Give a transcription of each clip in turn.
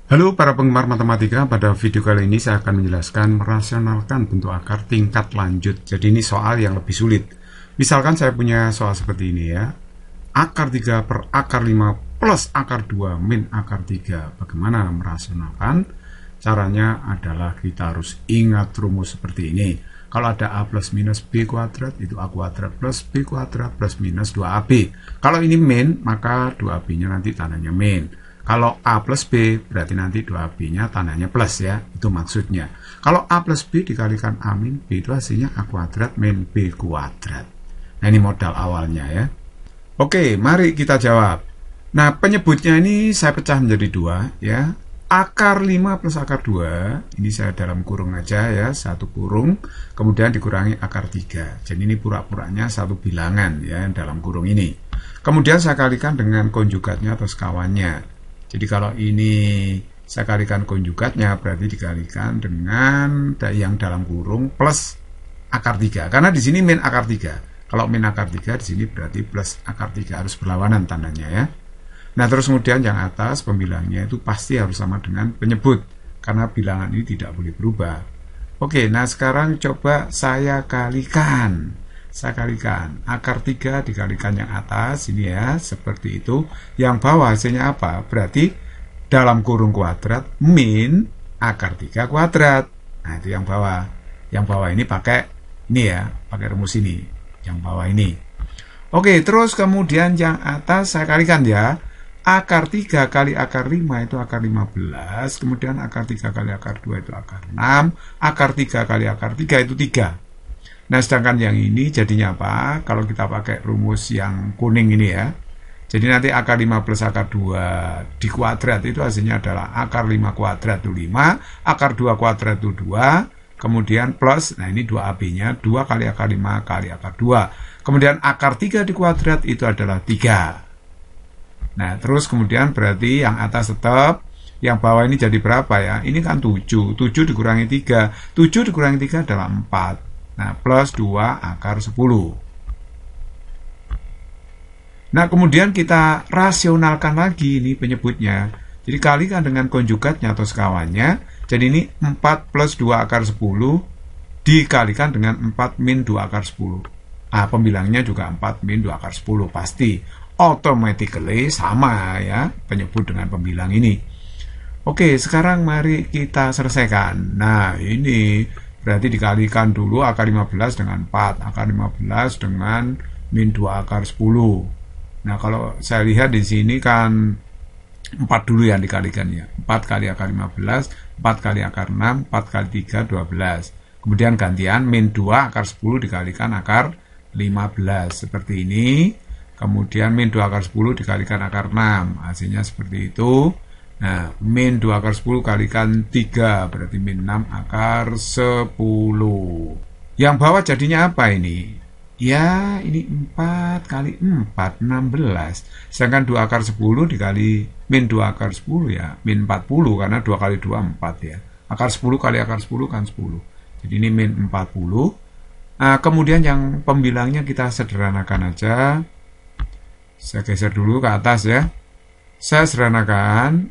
Halo para penggemar matematika, pada video kali ini saya akan menjelaskan merasionalkan bentuk akar tingkat lanjut. Jadi ini soal yang lebih sulit. Misalkan saya punya soal seperti ini ya. Akar 3 per akar 5 plus akar 2 min akar 3. Bagaimana merasionalkan? Caranya adalah kita harus ingat rumus seperti ini. Kalau ada A plus minus B kuadrat, itu A kuadrat plus B kuadrat plus minus 2AB. Kalau ini min, maka 2AB-nya nanti tandanya min. Kalau A plus B, berarti nanti 2AB-nya tandanya plus ya. Itu maksudnya. Kalau A plus B dikalikan A min B, itu hasilnya A kuadrat min B kuadrat. Nah, ini modal awalnya ya. Oke, mari kita jawab. Nah, penyebutnya ini saya pecah menjadi dua ya. Akar 5 plus akar 2, ini saya dalam kurung aja ya, satu kurung, kemudian dikurangi akar 3. Jadi ini pura-puranya satu bilangan ya dalam kurung ini. Kemudian saya kalikan dengan konjugatnya atau sekawannya. Jadi kalau ini saya kalikan konjugatnya, berarti dikalikan dengan yang dalam kurung plus akar 3. Karena di sini min akar 3. Kalau min akar 3 di sini berarti plus akar 3, harus berlawanan tandanya ya. Nah, terus kemudian yang atas pembilangnya itu pasti harus sama dengan penyebut, karena bilangan ini tidak boleh berubah. Oke, nah sekarang coba saya kalikan. Saya kalikan akar 3 dikalikan yang atas ini ya, seperti itu. Yang bawah hasilnya apa? Berarti dalam kurung kuadrat min akar 3 kuadrat. Nah, itu yang bawah. Yang bawah ini pakai ini ya, pakai rumus ini. Yang bawah ini. Oke, terus kemudian yang atas saya kalikan ya. Akar 3 kali akar 5 itu akar 15. Kemudian akar 3 kali akar 2 itu akar 6. Akar 3 kali akar 3 itu 3. Nah, sedangkan yang ini jadinya apa? Kalau kita pakai rumus yang kuning ini ya. Jadi nanti akar 5 plus akar 2 di kuadrat itu hasilnya adalah akar 5 kuadrat itu 5. Akar 2 kuadrat itu 2. Kemudian plus, nah ini 2AB-nya 2 kali akar 5 kali akar 2. Kemudian akar 3 di kuadrat itu adalah 3. Nah, terus kemudian berarti yang atas tetap, yang bawah ini jadi berapa ya? Ini kan 7. 7 dikurangi 3. 7 dikurangi 3 adalah 4. Nah, plus 2 akar 10. Nah, kemudian kita rasionalkan lagi ini penyebutnya. Jadi kalikan dengan konjugatnya atau sekawannya. Jadi ini 4 plus 2 akar 10 dikalikan dengan 4 min 2 akar 10. Ah, pembilangnya juga 4 min 2 akar 10 pasti. Automatically sama ya penyebut dengan pembilang ini. Oke, sekarang mari kita selesaikan. Nah, ini berarti dikalikan dulu akar 15 dengan 4, akar 15 dengan min 2 akar 10. Nah, kalau saya lihat di sini kan 4 dulu yang dikalikannya. 4 kali akar 15, 4 kali akar 6, 4 kali 3, 12. Kemudian gantian min 2 akar 10 dikalikan akar 15. Seperti ini. Kemudian min 2 akar 10 dikalikan akar 6. Hasilnya seperti itu. Nah, min 2 akar 10 kalikan 3. Berarti min 6 akar 10. Yang bawah jadinya apa ini? Ya, ini 4 kali 4, 16. Sedangkan 2 akar 10 dikali min 2 akar 10 ya. Min 40 karena 2 kali 2, 4 ya. Akar 10 kali akar 10 kan 10. Jadi ini min 40. Nah, kemudian yang pembilangnya kita sederhanakan aja. Saya geser dulu ke atas ya. Saya sederhanakan.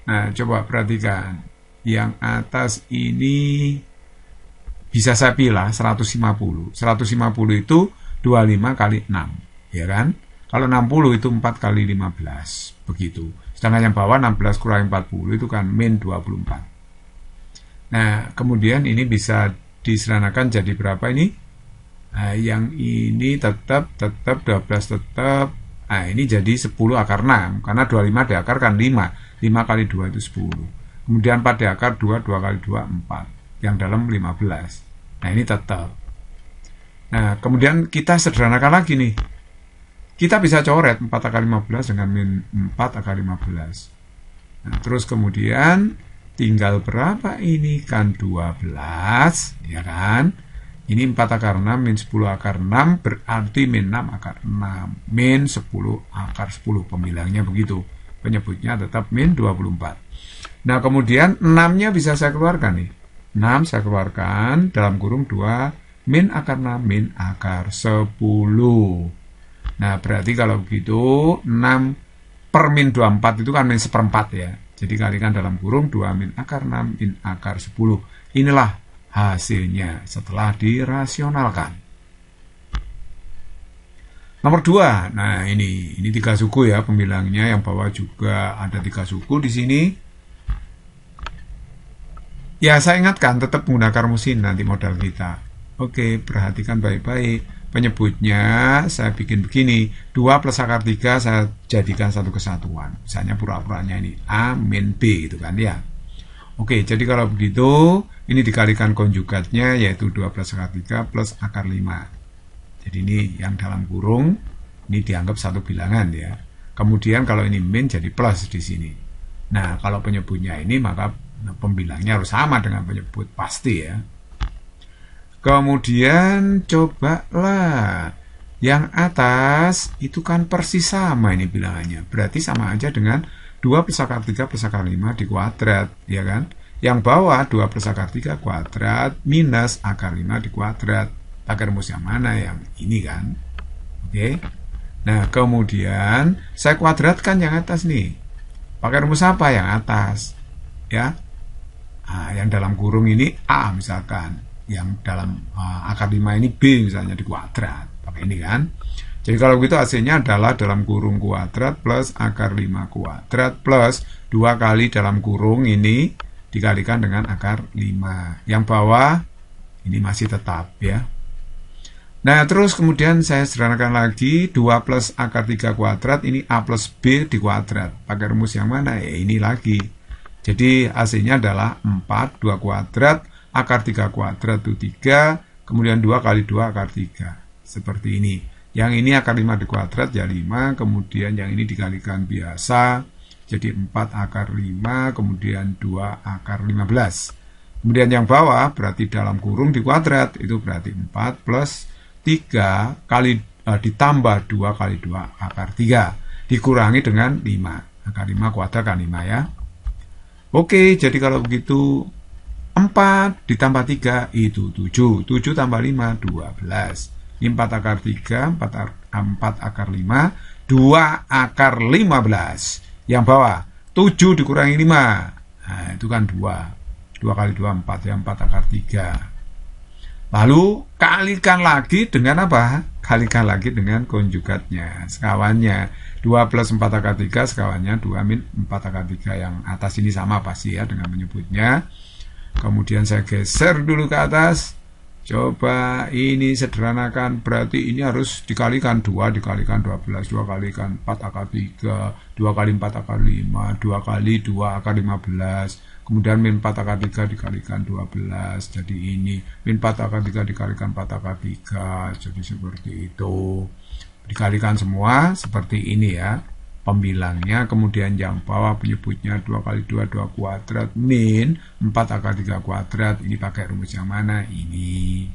Nah, coba perhatikan. Yang atas ini bisa saya pilih 150. 150 itu 25 kali 6. Ya kan? Kalau 60 itu 4 kali 15. Begitu. Sedangkan yang bawah 16 kurangi 40 itu kan min 24. Nah, kemudian ini bisa disederhanakan jadi berapa ini? Nah, yang ini tetap 12 tetap. Nah, ini jadi 10 akar 6. Karena 25 diakar kan 5. 5 kali 2 itu 10. Kemudian 4 diakar 2, 2 kali 2, 4. Yang dalam 15. Nah, ini tetap. Nah, kemudian kita sederhanakan lagi nih. Kita bisa coret 4 akar 15 dengan min 4 akar 15. Nah, terus kemudian tinggal berapa ini? Kan 12. Ya kan? Ini 4 akar 6 min 10 akar 6 berarti min 6 akar 6. Min 10 akar 10. Pembilangnya begitu. Penyebutnya tetap min 24. Nah, kemudian 6-nya bisa saya keluarkan nih. 6 saya keluarkan dalam kurung 2 min akar 6 min akar 10. Nah, berarti kalau begitu 6 per min 24 itu kan min seperempat ya. Jadi kalikan dalam kurung 2 min akar 6 min akar 10. Inilah hasilnya setelah dirasionalkan. Nomor 2, nah ini 3 suku ya pembilangnya, yang bawah juga ada 3 suku di sini. Ya, saya ingatkan tetap menggunakan mesin nanti modal kita. Oke, perhatikan baik-baik. Penyebutnya saya bikin begini, 2 plus akar 3 saya jadikan satu kesatuan. Misalnya pura-puranya ini A min B gitu kan ya. Oke, jadi kalau begitu ini dikalikan konjugatnya yaitu 2 plus akar 3 plus akar 5. Jadi ini yang dalam kurung, ini dianggap satu bilangan ya. Kemudian kalau ini min jadi plus di sini. Nah, kalau penyebutnya ini maka pembilangnya harus sama dengan penyebut pasti ya. Kemudian cobalah yang atas itu kan persis sama ini bilangannya. Berarti sama aja dengan 2 plus akar 3 plus akar 5 dikuadrat, ya kan? Yang bawah 2 plus akar 3 kuadrat minus akar 5 dikuadrat. Pakai rumus yang mana? Yang ini kan. Oke. Nah, kemudian saya kuadratkan yang atas nih. Pakai rumus apa? Yang atas. Ya. Nah, yang dalam kurung ini A misalkan. Yang dalam akar 5 ini B misalnya dikuadrat. Pakai ini kan. Jadi kalau begitu hasilnya adalah dalam kurung kuadrat plus akar 5 kuadrat plus 2 kali dalam kurung ini dikalikan dengan akar 5. Yang bawah ini masih tetap ya. Nah, terus kemudian saya sederhanakan lagi, 2 plus akar 3 kuadrat, ini A plus B dikuadrat. Pakai rumus yang mana? Ya, ini lagi. Jadi, hasilnya adalah 4, 2 kuadrat, akar 3 kuadrat itu 3, kemudian 2 kali 2 akar 3. Seperti ini. Yang ini akar 5 dikuadrat, ya 5, kemudian yang ini dikalikan biasa, jadi 4 akar 5, kemudian 2 akar 15. Kemudian yang bawah, berarti dalam kurung dikuadrat, itu berarti 4 plus 3 kali ditambah 2 kali 2 akar 3 dikurangi dengan 5. Akar 5 kuadrat kan 5 ya. Oke, jadi kalau begitu 4 ditambah 3 itu 7. 7 tambah 5 12. 4 akar 3, 4 akar 5, 2 akar 15. Yang bawah 7 dikurangi 5. Nah, itu kan 2. 2 kali 2 4 ya, 4 akar 3. Lalu kalikan lagi dengan apa? Kalikan lagi dengan konjugatnya, sekawannya. 2 plus 4 akar 3, sekawannya 2 min 4 akar 3. Yang atas ini sama pasti ya dengan menyebutnya. Kemudian saya geser dulu ke atas. Coba ini sederhanakan, berarti ini harus dikalikan 2, dikalikan 12, 2 kalikan 4 akar 3, 2 kali 4 akar 5, 2 kali 2 akar 15. Kemudian min 4 akar 3 dikalikan 12. Jadi ini min 4 akar 3 dikalikan 4 akar 3. Jadi seperti itu. Dikalikan semua seperti ini ya. Pembilangnya. Kemudian yang bawah penyebutnya 2 kali 2 2 kuadrat min 4 akar 3 kuadrat. Ini pakai rumus yang mana? Ini.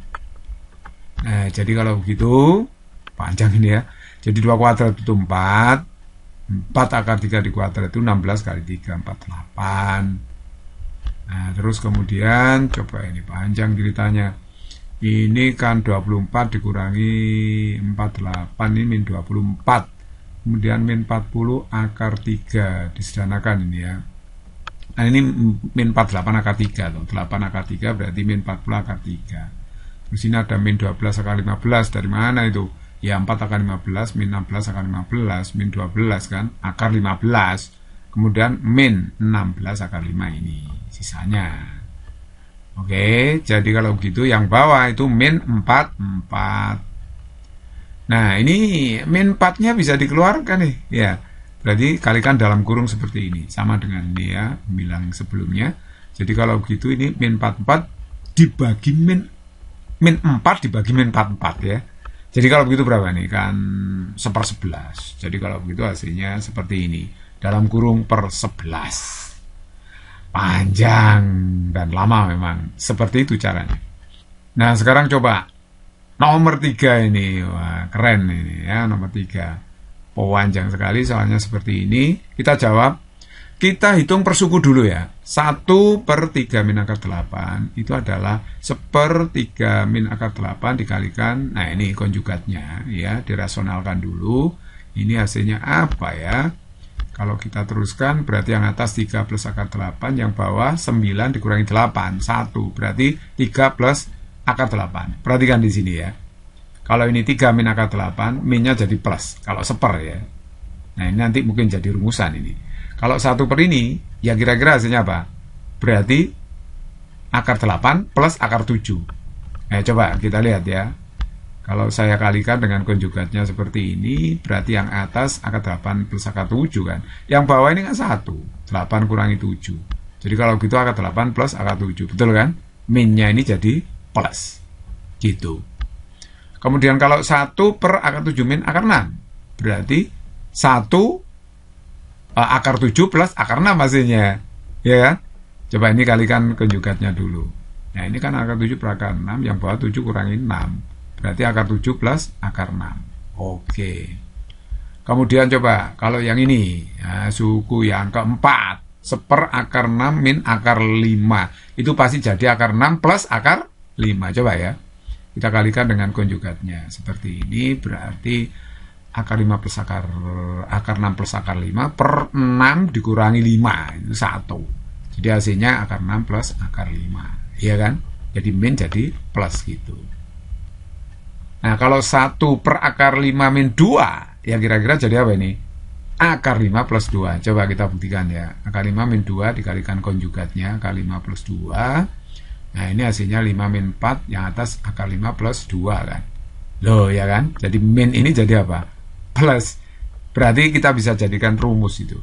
Nah, jadi kalau begitu panjang ini ya. Jadi 2 kuadrat itu 4. 4 akar 3 di kuadrat itu 16 kali 3 48. Nah, terus kemudian coba ini panjang ceritanya. Ini kan 24 dikurangi 48, ini min 24. Kemudian min 40 akar 3 disederhanakan ini ya. Nah, ini min 48 akar 3 tuh. 8 akar 3 berarti min 40 akar 3. Terus ini ada min 12 akar 15. Dari mana itu? Ya 4 akar 15 min 16 akar 15 min 12 kan akar 15. Kemudian min 16 akar 5 ini sisanya. Oke, jadi kalau begitu yang bawah itu min 4 4. Nah, ini min 4-nya bisa dikeluarkan nih. Ya, berarti kalikan dalam kurung seperti ini. Sama dengan ini ya, bilang sebelumnya. Jadi kalau begitu ini min 44 dibagi min 4 dibagi min 44 ya. Jadi kalau begitu berapa nih? Kan 1/11. Jadi kalau begitu hasilnya seperti ini. Dalam kurung per 11. Panjang dan lama memang. Seperti itu caranya. Nah, sekarang coba nomor 3 ini. Wah, keren ini ya, nomor 3. Panjang sekali soalnya seperti ini. Kita jawab. Kita hitung per suku dulu ya. 1/3 min akar 8 itu adalah 1/3 min akar 8 dikalikan. Nah, ini konjugatnya ya, dirasionalkan dulu. Ini hasilnya apa ya? Kalau kita teruskan, berarti yang atas 3 plus akar 8, yang bawah 9 dikurangi 8, 1. Berarti 3 plus akar 8. Perhatikan di sini ya. Kalau ini 3 min akar 8, minnya jadi plus. Kalau seper ya. Nah, ini nanti mungkin jadi rumusan ini. Kalau 1 per ini, ya kira-kira hasilnya apa? Berarti akar 8 plus akar 7. Coba kita lihat ya. Kalau saya kalikan dengan konjugatnya seperti ini, berarti yang atas akar 8 plus akar 7 kan. Yang bawah ini kan 1. 8 kurangi 7. Jadi kalau gitu akar 8 plus akar 7. Betul kan? Minnya ini jadi plus. Gitu. Kemudian kalau 1 per akar 7 min akar 6. Berarti 1 akar 7 plus akar 6 hasilnya. Ya kan? Coba ini kalikan konjugatnya dulu. Nah ini kan akar 7 per akar 6. Yang bawah 7 kurangi 6. Berarti akar 7 plus akar 6. Oke. Kemudian coba kalau yang ini ya, suku yang keempat, seper akar 6 min akar 5. Itu pasti jadi akar 6 plus akar 5. Coba ya. Kita kalikan dengan konjugatnya. Seperti ini berarti akar 5 plus akar 6 plus akar 5 per 6 dikurangi 5. Itu 1. Jadi hasilnya akar 6 plus akar 5. Iya kan? Jadi min jadi plus gitu. Nah, kalau 1 per akar 5 min 2, ya kira-kira jadi apa ini? Akar 5 plus 2. Coba kita buktikan ya. Akar 5 min 2 dikalikan konjugatnya, akar 5 plus 2. Nah, ini hasilnya 5 min 4, yang atas akar 5 plus 2 kan. Loh, ya kan? Jadi min ini jadi apa? Plus. Berarti kita bisa jadikan rumus itu.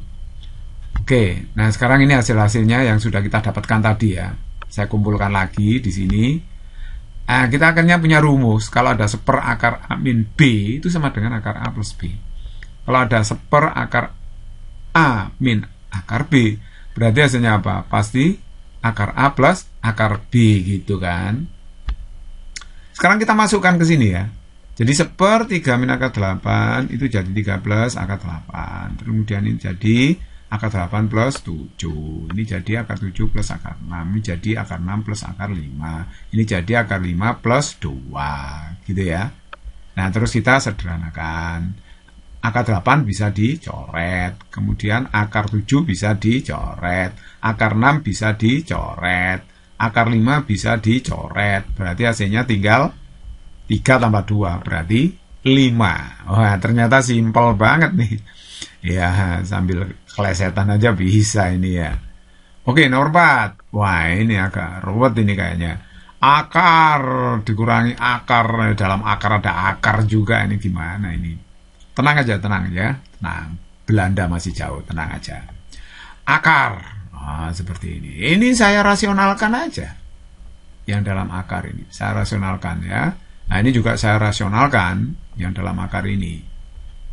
Oke, nah sekarang ini hasil-hasilnya yang sudah kita dapatkan tadi ya. Saya kumpulkan lagi di sini. Nah, kita akhirnya punya rumus. Kalau ada seper akar A min B, itu sama dengan akar A plus B. Kalau ada seper akar A min akar B, berarti hasilnya apa? Pasti akar A plus akar B gitu kan. Sekarang kita masukkan ke sini ya. Jadi seper 3 min akar 8, itu jadi 3 plus akar 8. Kemudian ini jadi akar 8 plus 7. Ini jadi akar 7 plus akar 6. Ini jadi akar 6 plus akar 5. Ini jadi akar 5 plus 2. Gitu ya. Nah, terus kita sederhanakan. Akar 8 bisa dicoret. Kemudian akar 7 bisa dicoret. Akar 6 bisa dicoret. Akar 5 bisa dicoret. Berarti hasilnya tinggal 3 tambah 2. Berarti 5. Wah, ternyata simpel banget nih. Ya, sambil kelesetan aja bisa ini ya. Oke, nomor 4. Wah, ini agak ruwet ini kayaknya. Akar dikurangi akar. Dalam akar ada akar juga. Ini gimana ini? Tenang aja. Tenang. Belanda masih jauh, tenang aja. Akar. Seperti ini. Ini saya rasionalkan aja. Yang dalam akar ini. Saya rasionalkan ya. Nah, ini juga saya rasionalkan yang dalam akar ini.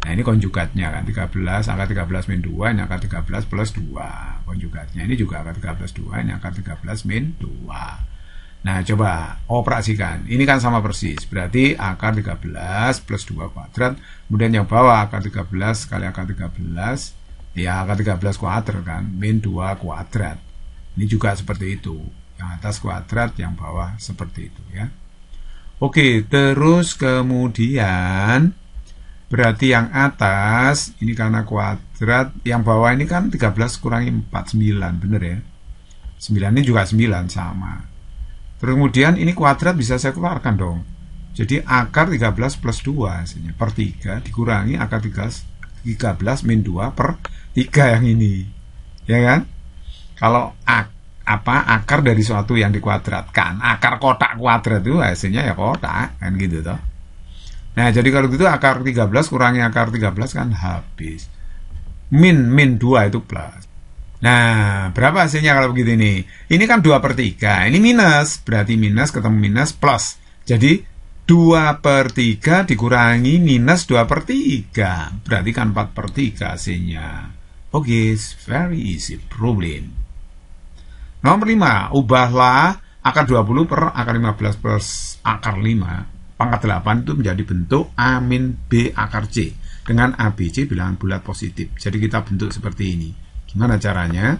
Nah, ini konjugatnya kan 13, akar 13 min 2, ini akar 13 plus 2. Konjugatnya ini juga akar 13 2, ini akar 13 min 2. Nah, coba operasikan. Ini kan sama persis. Berarti akar 13 plus 2 kuadrat. Kemudian yang bawah akar 13 kali akar 13. Ya, akar 13 kuadrat kan. Min 2 kuadrat. Ini juga seperti itu. Yang atas kuadrat, yang bawah seperti itu ya. Oke, terus kemudian berarti yang atas ini karena kuadrat, yang bawah ini kan 13 kurangi 4, 9, bener ya. 9 ini juga 9 sama. Terus kemudian ini kuadrat bisa saya keluarkan dong. Jadi akar 13 plus 2 hasilnya per 3 dikurangi akar 13 min 2 per 3 yang ini. Ya kan? Kalau akar dari suatu yang dikuadratkan, akar kotak kuadrat itu hasilnya ya kotak kan gitu toh. Nah, jadi kalau gitu akar 13 kurangi akar 13 kan habis. Min 2 itu plus. Nah, berapa hasilnya kalau begitu ini? Ini kan 2 per 3. Ini minus. Berarti minus ketemu minus plus. Jadi 2 per 3 dikurangi minus 2 per 3. Berarti kan 4 per 3 hasilnya. Oke, very easy problem. Nomor 5, ubahlah akar 20 per akar 15 plus akar 5 pangkat 8 itu menjadi bentuk A min B akar C dengan ABC bilangan bulat positif. Jadi kita bentuk seperti ini. Gimana caranya?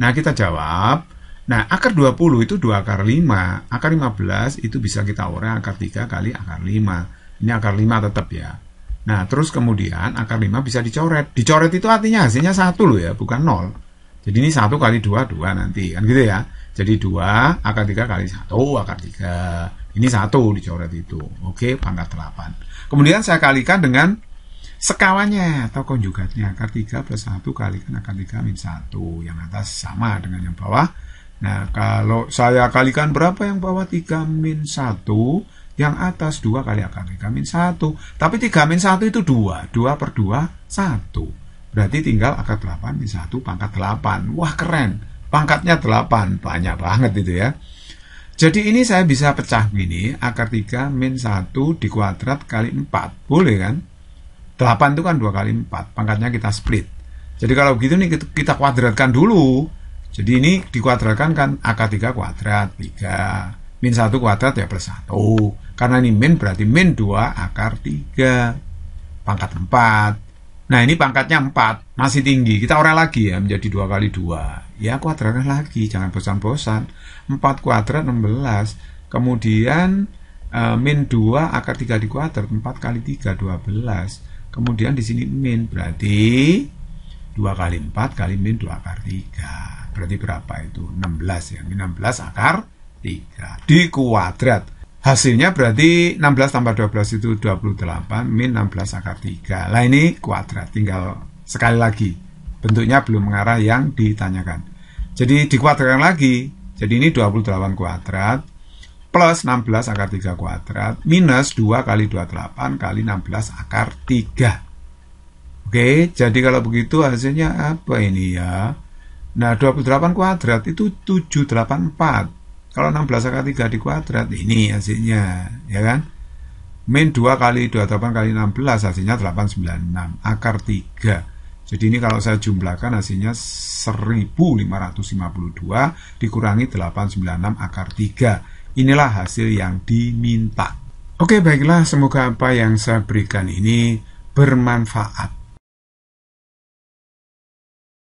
Nah, kita jawab. Nah, akar 20 itu 2 akar 5. Akar 15 itu bisa kita urai akar 3 kali akar 5. Ini akar 5 tetap ya. Nah, terus kemudian akar 5 bisa dicoret. Dicoret itu artinya hasilnya 1 loh ya, bukan 0. Jadi ini 1 kali 2, 2 nanti. Kan gitu ya. Jadi 2, akar 3 kali 1, akar 3. Ini 1 dicoret itu. Oke, pangkat 8. Kemudian saya kalikan dengan sekawannya atau konjugatnya. Akar 3 plus 1 kalikan akar 3 min 1. Yang atas sama dengan yang bawah. Nah, kalau saya kalikan berapa yang bawah? 3 min 1. Yang atas 2 kali akar 3 min 1. Tapi 3 min 1 itu 2. 2 per 2, 1. Berarti tinggal akar 8 min 1 pangkat 8. Wah, keren. Pangkatnya 8. Banyak banget itu ya. Jadi ini saya bisa pecah gini. Akar 3 min 1 dikuadrat kali 4. Boleh kan? 8 itu kan 2 kali 4. Pangkatnya kita split. Jadi kalau begitu nih kita kuadratkan dulu. Jadi ini dikuadratkan kan akar 3 kuadrat 3. Min 1 kuadrat ya plus 1. Karena ini min berarti min 2 akar 3. Pangkat 4. Nah ini pangkatnya 4. Masih tinggi. Kita orel lagi ya menjadi 2 kali 2. Ya kuadratkan lagi. Jangan bosan-bosan. 4 kuadrat 16. Kemudian min 2 akar 3 dikuadrat. 4 kali 3 12. Kemudian di sini min berarti 2 kali 4 kali min 2 akar 3. Berarti berapa itu? 16 ya. Min 16 akar 3 dikuadrat. Hasilnya berarti 16 tambah 12 itu 28 min 16 akar 3. Lah ini kuadrat. Tinggal sekali lagi. Bentuknya belum mengarah yang ditanyakan. Jadi dikuadratkan lagi. Jadi ini 28 kuadrat plus 16 akar 3 kuadrat minus 2 kali 28 kali 16 akar 3. Oke, jadi kalau begitu hasilnya apa ini ya? Nah, 28 kuadrat itu 784. Kalau 16 akar 3 dikuadrat, ini hasilnya, ya kan? Min 2 kali 28 kali 16, hasilnya 896. Akar 3. Jadi ini kalau saya jumlahkan hasilnya 1552 dikurangi 896 akar 3. Inilah hasil yang diminta. Oke, baiklah, semoga apa yang saya berikan ini bermanfaat.